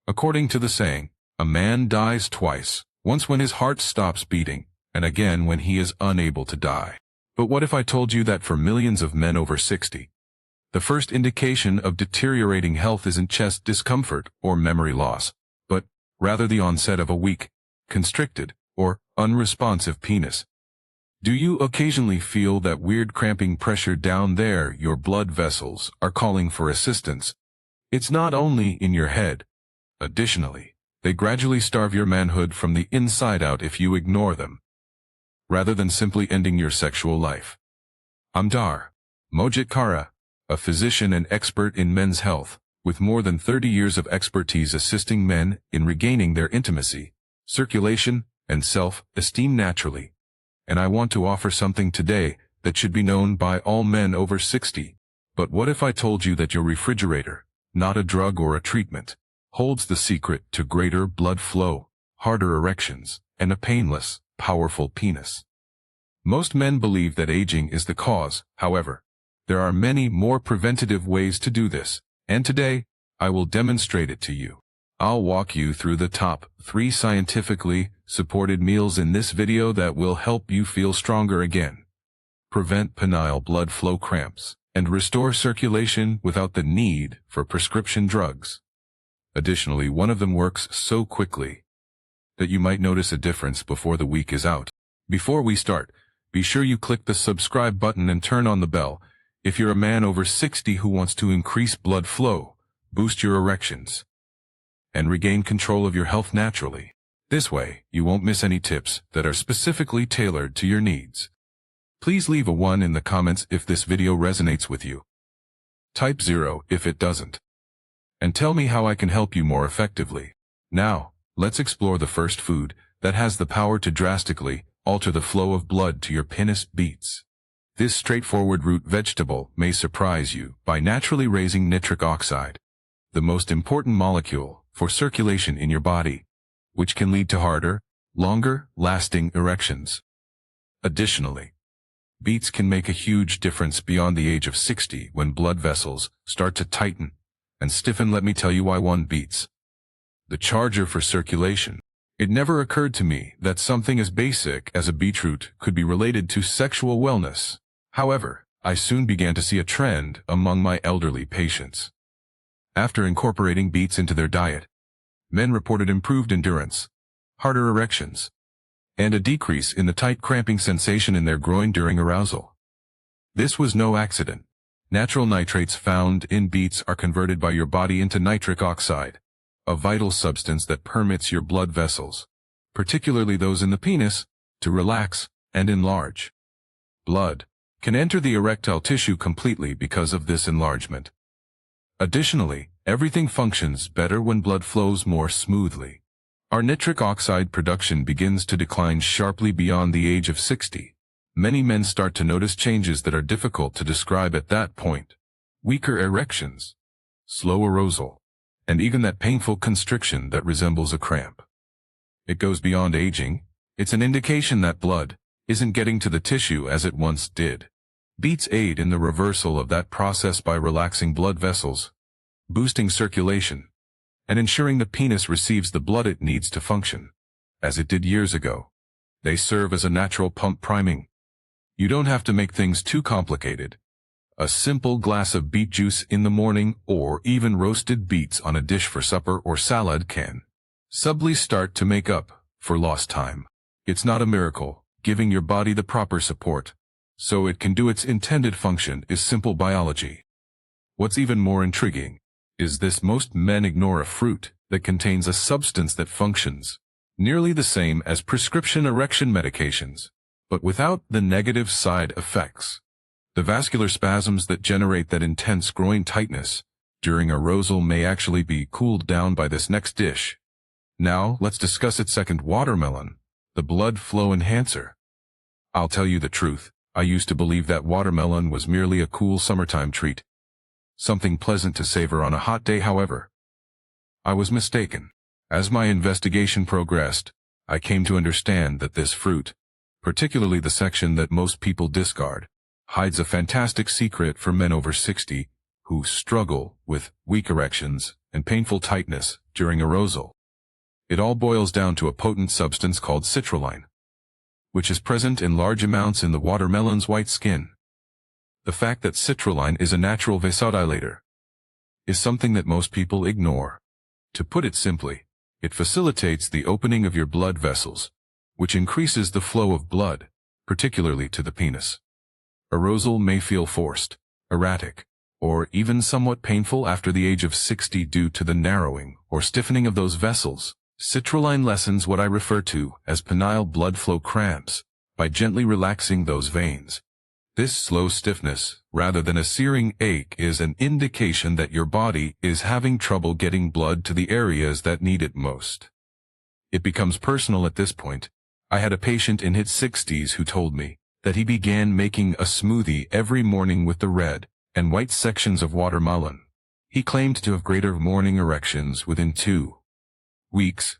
According to the saying, a man dies twice, once when his heart stops beating, and again when he is unable to die. But what if I told you that for millions of men over 60, the first indication of deteriorating health isn't chest discomfort or memory loss, but rather the onset of a weak, constricted, or unresponsive penis? Do you occasionally feel that weird cramping pressure down there? Your blood vessels are calling for assistance. It's not only in your head. Additionally, they gradually starve your manhood from the inside out if you ignore them, rather than simply ending your sexual life. I'm Dar Mojitkara, a physician and expert in men's health, with more than 30 years of expertise assisting men in regaining their intimacy, circulation, and self-esteem naturally. And I want to offer something today that should be known by all men over 60. But what if I told you that your refrigerator, not a drug or a treatment, holds the secret to greater blood flow, harder erections, and a painless, powerful penis? Most men believe that aging is the cause. However, there are many more preventative ways to do this, and today, I will demonstrate it to you. I'll walk you through the top 3 scientifically supported meals in this video that will help you feel stronger again, prevent penile blood flow cramps, and restore circulation without the need for prescription drugs. Additionally, one of them works so quickly that you might notice a difference before the week is out. Before we start, be sure you click the subscribe button and turn on the bell if you're a man over 60 who wants to increase blood flow, boost your erections, and regain control of your health naturally. This way, you won't miss any tips that are specifically tailored to your needs. Please leave a 1 in the comments if this video resonates with you. Type 0 if it doesn't. And tell me how I can help you more effectively. Now, let's explore the first food that has the power to drastically alter the flow of blood to your penis: beets. This straightforward root vegetable may surprise you by naturally raising nitric oxide, the most important molecule for circulation in your body, which can lead to harder, longer-lasting erections. Additionally, beets can make a huge difference beyond the age of 60 when blood vessels start to tighten and stiffen. Let me tell you why 1. Beets, the charger for circulation. It never occurred to me that something as basic as a beetroot could be related to sexual wellness. However, I soon began to see a trend among my elderly patients. After incorporating beets into their diet, men reported improved endurance, harder erections, and a decrease in the tight cramping sensation in their groin during arousal. This was no accident. Natural nitrates found in beets are converted by your body into nitric oxide, a vital substance that permits your blood vessels, particularly those in the penis, to relax and enlarge. Blood can enter the erectile tissue completely because of this enlargement. Additionally, everything functions better when blood flows more smoothly. Our nitric oxide production begins to decline sharply beyond the age of 60. Many men start to notice changes that are difficult to describe at that point: weaker erections, slow arousal, and even that painful constriction that resembles a cramp. It goes beyond aging. It's an indication that blood isn't getting to the tissue as it once did. Beets aid in the reversal of that process by relaxing blood vessels, boosting circulation, and ensuring the penis receives the blood it needs to function, as it did years ago. They serve as a natural pump priming. You don't have to make things too complicated. A simple glass of beet juice in the morning, or even roasted beets on a dish for supper or salad, can subtly start to make up for lost time. It's not a miracle. Giving your body the proper support so it can do its intended function is simple biology. What's even more intriguing is this: most men ignore a fruit that contains a substance that functions nearly the same as prescription erection medications, but without the negative side effects. The vascular spasms that generate that intense groin tightness during arousal may actually be cooled down by this next dish. Now, let's discuss its second: watermelon, the blood flow enhancer. I'll tell you the truth, I used to believe that watermelon was merely a cool summertime treat, something pleasant to savor on a hot day. However, I was mistaken. As my investigation progressed, I came to understand that this fruit, particularly the section that most people discard, hides a fantastic secret for men over 60 who struggle with weak erections and painful tightness during arousal. It all boils down to a potent substance called citrulline, which is present in large amounts in the watermelon's white skin. The fact that citrulline is a natural vasodilator is something that most people ignore. To put it simply, it facilitates the opening of your blood vessels, which increases the flow of blood, particularly to the penis. Arousal may feel forced, erratic, or even somewhat painful after the age of 60 due to the narrowing or stiffening of those vessels. Citrulline lessens what I refer to as penile blood flow cramps by gently relaxing those veins. This slow stiffness, rather than a searing ache, is an indication that your body is having trouble getting blood to the areas that need it most. It becomes personal at this point. I had a patient in his 60s who told me that he began making a smoothie every morning with the red and white sections of watermelon. He claimed to have greater morning erections within 2 weeks.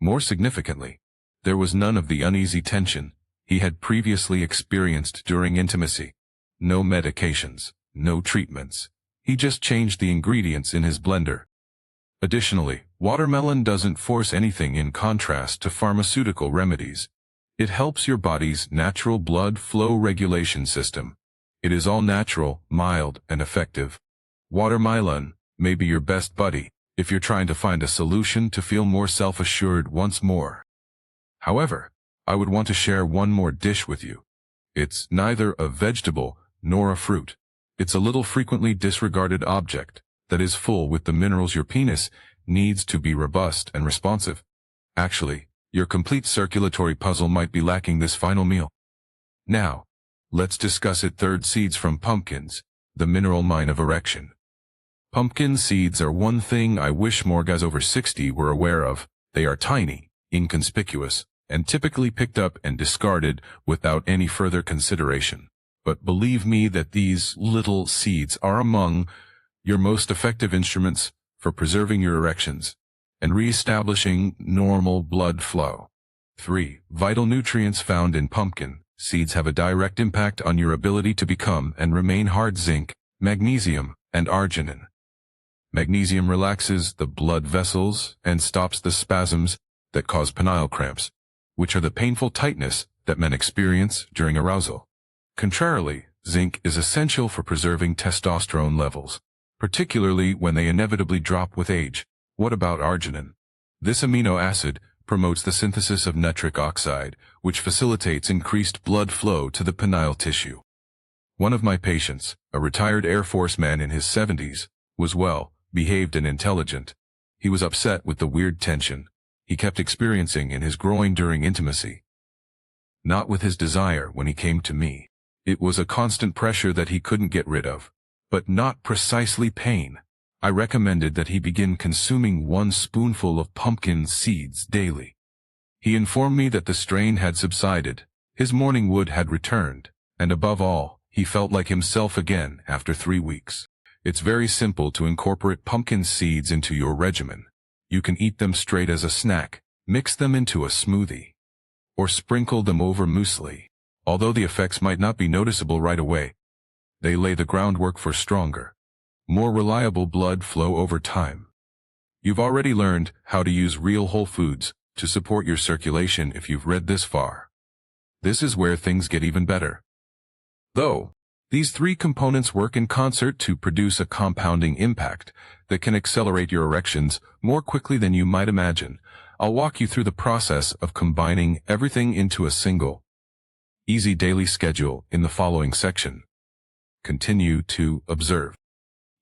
More significantly, there was none of the uneasy tension he had previously experienced during intimacy. No medications, no treatments. He just changed the ingredients in his blender. Additionally, watermelon doesn't force anything in contrast to pharmaceutical remedies. It helps your body's natural blood flow regulation system. It is all natural, mild, and effective. Watermelon may be your best buddy if you're trying to find a solution to feel more self-assured once more. However, I would want to share one more dish with you. It's neither a vegetable nor a fruit. It's a little frequently disregarded object that is full with the minerals your penis needs to be robust and responsive. Actually, your complete circulatory puzzle might be lacking this final meal. Now, let's discuss it. Third, seeds from pumpkins, the mineral mine of erection. Pumpkin seeds are one thing I wish more guys over 60 were aware of. They are tiny, inconspicuous, and typically picked up and discarded without any further consideration. But believe me that these little seeds are among your most effective instruments for preserving your erections and re-establishing normal blood flow. 3. Vital nutrients found in pumpkin seeds have a direct impact on your ability to become and remain hard. Zinc, magnesium, and arginine. Magnesium relaxes the blood vessels and stops the spasms that cause penile cramps, which are the painful tightness that men experience during arousal. Contrarily, zinc is essential for preserving testosterone levels, particularly when they inevitably drop with age. What about arginine? This amino acid promotes the synthesis of nitric oxide, which facilitates increased blood flow to the penile tissue. One of my patients, a retired Air Force man in his 70s, was well-behaved and intelligent. He was upset with the weird tension he kept experiencing in his groin during intimacy. Not with his desire when he came to me. It was a constant pressure that he couldn't get rid of, but not precisely pain. I recommended that he begin consuming 1 spoonful of pumpkin seeds daily. He informed me that the strain had subsided, his morning wood had returned, and above all, he felt like himself again after 3 weeks. It's very simple to incorporate pumpkin seeds into your regimen. You can eat them straight as a snack, mix them into a smoothie, or sprinkle them over muesli. Although the effects might not be noticeable right away, they lay the groundwork for stronger, more reliable blood flow over time. You've already learned how to use real whole foods to support your circulation if you've read this far. This is where things get even better. Though, these 3 components work in concert to produce a compounding impact that can accelerate your erections more quickly than you might imagine. I'll walk you through the process of combining everything into a single, easy daily schedule in the following section. Continue to observe.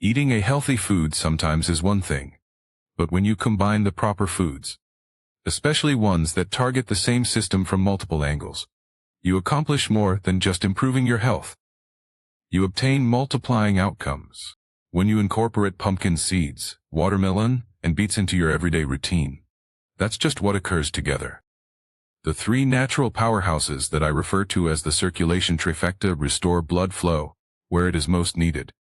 Eating a healthy food sometimes is one thing, but when you combine the proper foods, especially ones that target the same system from multiple angles, you accomplish more than just improving your health. You obtain multiplying outcomes. When you incorporate pumpkin seeds, watermelon, and beets into your everyday routine, that's just what occurs together. The 3 natural powerhouses that I refer to as the circulation trifecta restore blood flow where it is most needed,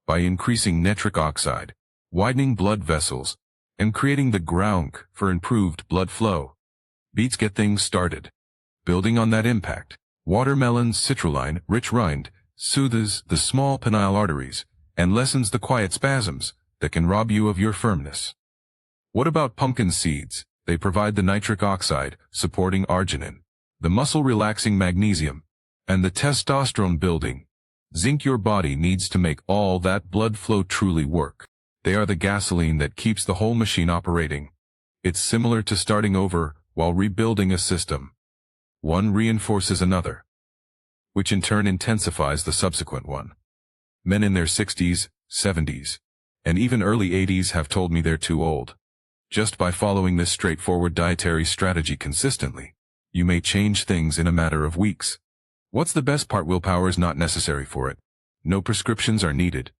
by increasing nitric oxide, widening blood vessels, and creating the ground for improved blood flow. Beets get things started. Building on that impact, watermelon's citrulline-rich rind soothes the small penile arteries and lessens the quiet spasms that can rob you of your firmness. What about pumpkin seeds? They provide the nitric oxide, supporting arginine, the muscle-relaxing magnesium, and the testosterone-building zinc your body needs to make all that blood flow truly work. They are the gasoline that keeps the whole machine operating. It's similar to starting over while rebuilding a system. One reinforces another, which in turn intensifies the subsequent one. Men in their 60s, 70s, and even early 80s have told me they're too old. Just by following this straightforward dietary strategy consistently, you may change things in a matter of weeks. What's the best part? Willpower is not necessary for it. No prescriptions are needed.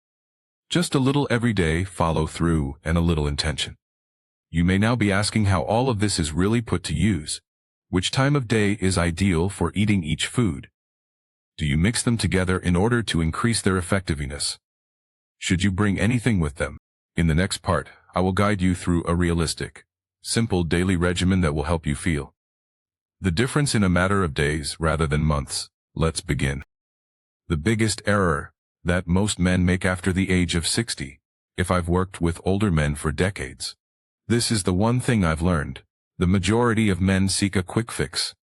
Just a little everyday follow-through and a little intention. You may now be asking how all of this is really put to use. Which time of day is ideal for eating each food? Do you mix them together in order to increase their effectiveness? Should you bring anything with them? In the next part, I will guide you through a realistic, simple daily regimen that will help you feel the difference in a matter of days rather than months. Let's begin. The biggest error that most men make after the age of 60. If I've worked with older men for decades, this is the one thing I've learned. The majority of men seek a quick fix,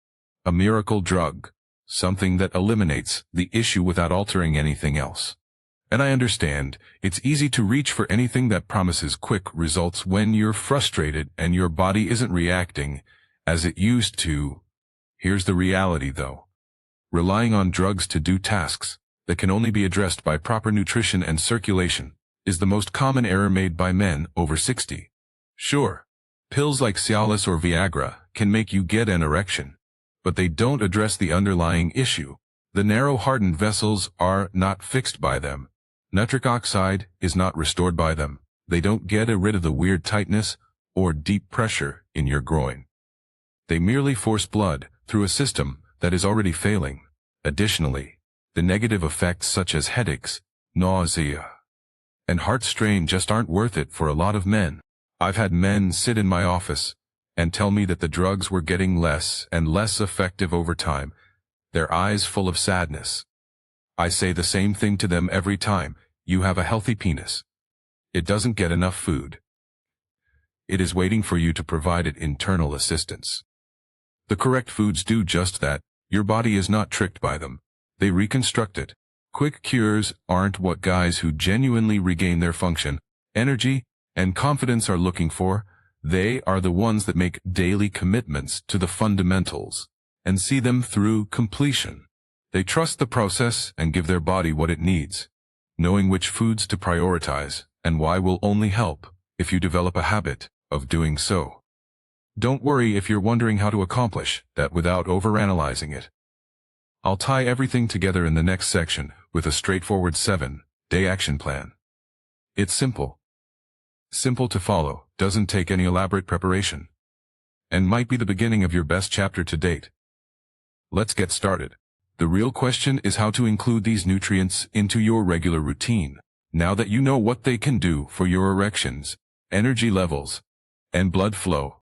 a miracle drug, something that eliminates the issue without altering anything else. And I understand, it's easy to reach for anything that promises quick results when you're frustrated and your body isn't reacting as it used to. Here's the reality though. Relying on drugs to do tasks that can only be addressed by proper nutrition and circulation is the most common error made by men over 60. Sure, pills like Cialis or Viagra can make you get an erection, but they don't address the underlying issue. The narrow hardened vessels are not fixed by them. Nitric oxide is not restored by them. They don't get rid of the weird tightness or deep pressure in your groin. They merely force blood through a system that is already failing. Additionally, the negative effects such as headaches, nausea, and heart strain just aren't worth it for a lot of men. I've had men sit in my office and tell me that the drugs were getting less and less effective over time, their eyes full of sadness. I say the same thing to them every time. You have a healthy penis. It doesn't get enough food. It is waiting for you to provide it internal assistance. The correct foods do just that. Your body is not tricked by them. They reconstruct it. Quick cures aren't what guys who genuinely regain their function, energy, and confidence are looking for. They are the ones that make daily commitments to the fundamentals and see them through completion. They trust the process and give their body what it needs. Knowing which foods to prioritize and why will only help if you develop a habit of doing so. Don't worry if you're wondering how to accomplish that without overanalyzing it. I'll tie everything together in the next section with a straightforward 7-day action plan. It's simple. Simple to follow, doesn't take any elaborate preparation, and might be the beginning of your best chapter to date. Let's get started. The real question is how to include these nutrients into your regular routine. Now that you know what they can do for your erections, energy levels, and blood flow.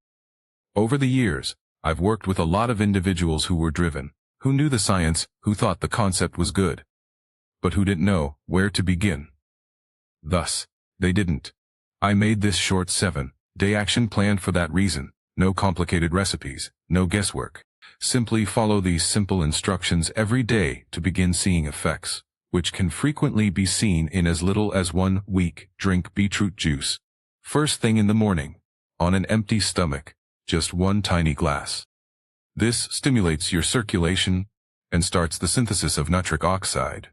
Over the years, I've worked with a lot of individuals who were driven, who knew the science, who thought the concept was good, but who didn't know where to begin. Thus, they didn't. I made this short 7-day action plan for that reason. No complicated recipes, no guesswork. Simply follow these simple instructions every day to begin seeing effects, which can frequently be seen in as little as 1 week. Drink beetroot juice first thing in the morning, on an empty stomach, just 1 tiny glass. This stimulates your circulation and starts the synthesis of nitric oxide.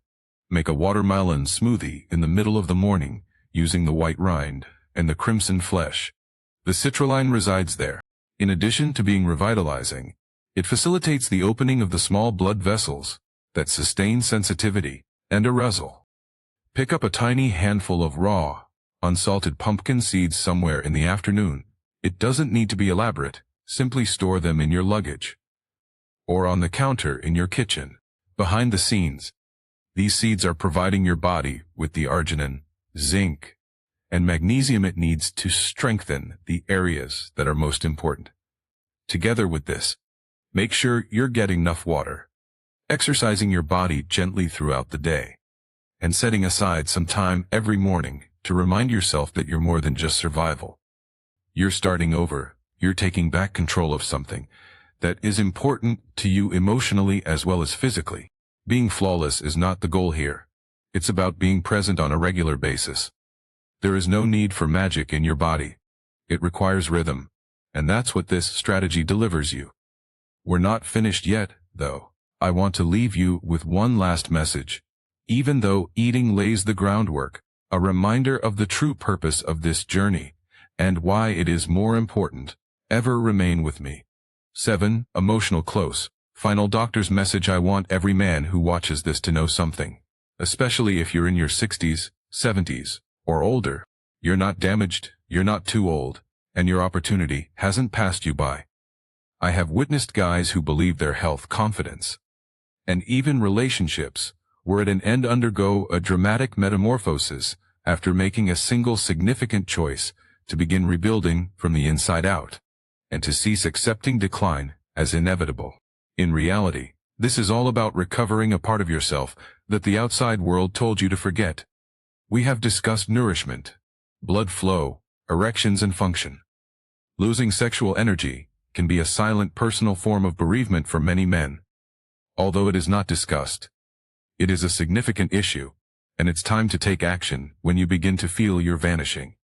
Make a watermelon smoothie in the middle of the morning using the white rind and the crimson flesh. The citrulline resides there. In addition to being revitalizing, it facilitates the opening of the small blood vessels that sustain sensitivity and arousal. Pick up a tiny handful of raw, unsalted pumpkin seeds somewhere in the afternoon. It doesn't need to be elaborate. Simply store them in your luggage or on the counter in your kitchen. Behind the scenes, these seeds are providing your body with the arginine, zinc, and magnesium it needs to strengthen the areas that are most important. Together with this, make sure you're getting enough water, exercising your body gently throughout the day, and setting aside some time every morning to remind yourself that you're more than just survival. You're starting over. You're taking back control of something that is important to you emotionally as well as physically. Being flawless is not the goal here. It's about being present on a regular basis. There is no need for magic in your body. It requires rhythm, and that's what this strategy delivers you. We're not finished yet, though. I want to leave you with one last message. Even though eating lays the groundwork, a reminder of the true purpose of this journey, and why it is more important, ever remain with me. 7. Emotional close. Final doctor's message. I want every man who watches this to know something. Especially if you're in your 60s, 70s, or older. You're not damaged, you're not too old, and your opportunity hasn't passed you by. I have witnessed guys who believe their health, confidence, and even relationships were at an end undergo a dramatic metamorphosis after making a single significant choice to begin rebuilding from the inside out, and to cease accepting decline as inevitable. In reality, this is all about recovering a part of yourself that the outside world told you to forget. We have discussed nourishment, blood flow, erections and function. Losing sexual energy can be a silent personal form of bereavement for many men. Although it is not discussed, it is a significant issue, and it's time to take action when you begin to feel you're vanishing.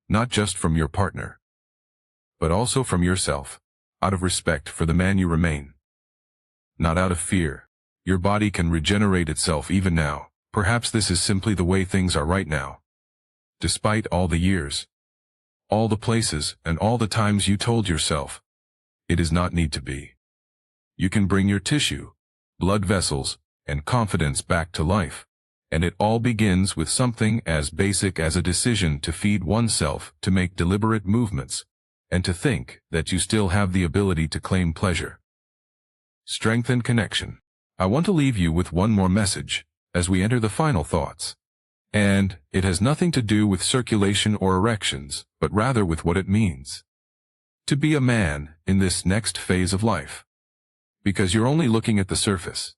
Not just from your partner, but also from yourself, out of respect for the man you remain. Not out of fear. Your body can regenerate itself even now. Perhaps this is simply the way things are right now. Despite all the years, all the places, and all the times you told yourself, it does not need to be. You can bring your tissue, blood vessels, and confidence back to life. And it all begins with something as basic as a decision to feed oneself, to make deliberate movements, and to think that you still have the ability to claim pleasure. Strength and connection. I want to leave you with one more message as we enter the final thoughts. And it has nothing to do with circulation or erections, but rather with what it means to be a man in this next phase of life. Because you're only looking at the surface.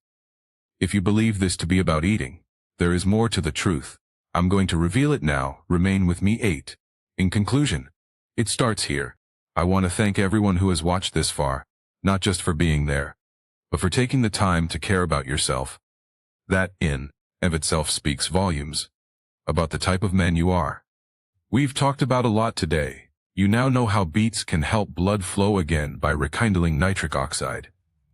If you believe this to be about eating, there is more to the truth. I'm going to reveal it now. Remain with me. 8. In conclusion, it starts here. I want to thank everyone who has watched this far, not just for being there, but for taking the time to care about yourself. That in of itself speaks volumes about the type of man you are. We've talked about a lot today. You now know how beets can help blood flow again by rekindling nitric oxide,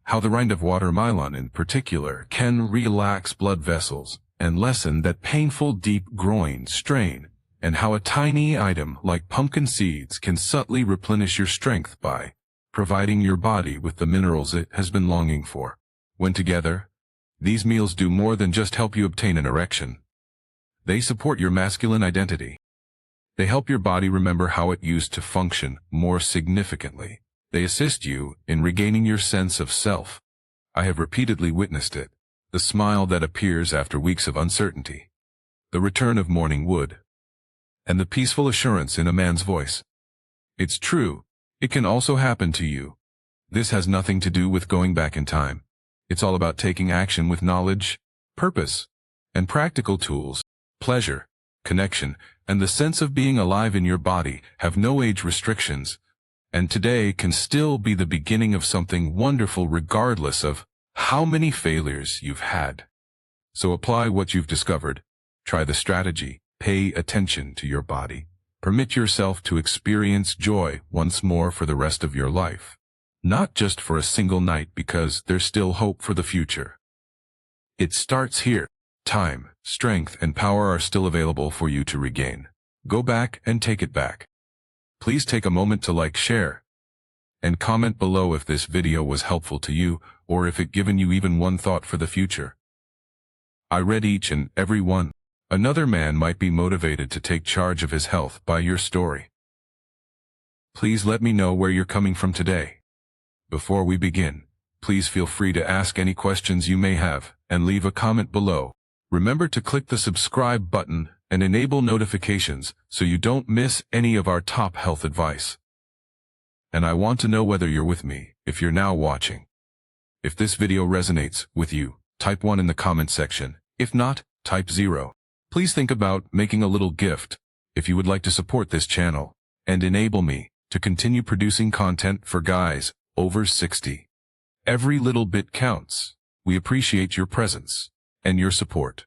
how the rind of watermelon in particular can relax blood vessels and lessen that painful deep groin strain, and how a tiny item like pumpkin seeds can subtly replenish your strength by providing your body with the minerals it has been longing for. When together, these meals do more than just help you obtain an erection. They support your masculine identity. They help your body remember how it used to function more significantly. They assist you in regaining your sense of self. I have repeatedly witnessed it. The smile that appears after weeks of uncertainty. The return of morning wood. And the peaceful assurance in a man's voice. It's true. It can also happen to you. This has nothing to do with going back in time. It's all about taking action with knowledge, purpose, and practical tools. Pleasure, connection, and the sense of being alive in your body have no age restrictions, and today can still be the beginning of something wonderful regardless of how many failures you've had. So apply what you've discovered. Try the strategy. Pay attention to your body. Permit yourself to experience joy once more for the rest of your life. Not just for a single night, because there's still hope for the future. It starts here. Time, strength, and power are still available for you to regain. Go back and take it back. Please take a moment to like, share, and comment below if this video was helpful to you, or if it given you even one thought for the future. I read each and every one. Another man might be motivated to take charge of his health by your story. Please let me know where you're coming from today. Before we begin, please feel free to ask any questions you may have, and leave a comment below. Remember to click the subscribe button and enable notifications so you don't miss any of our top health advice. And I want to know whether you're with me, if you're now watching. If this video resonates with you, type 1 in the comment section. If not, type 0. Please think about making a little gift, if you would like to support this channel and enable me to continue producing content for guys over 60. Every little bit counts. We appreciate your presence and your support.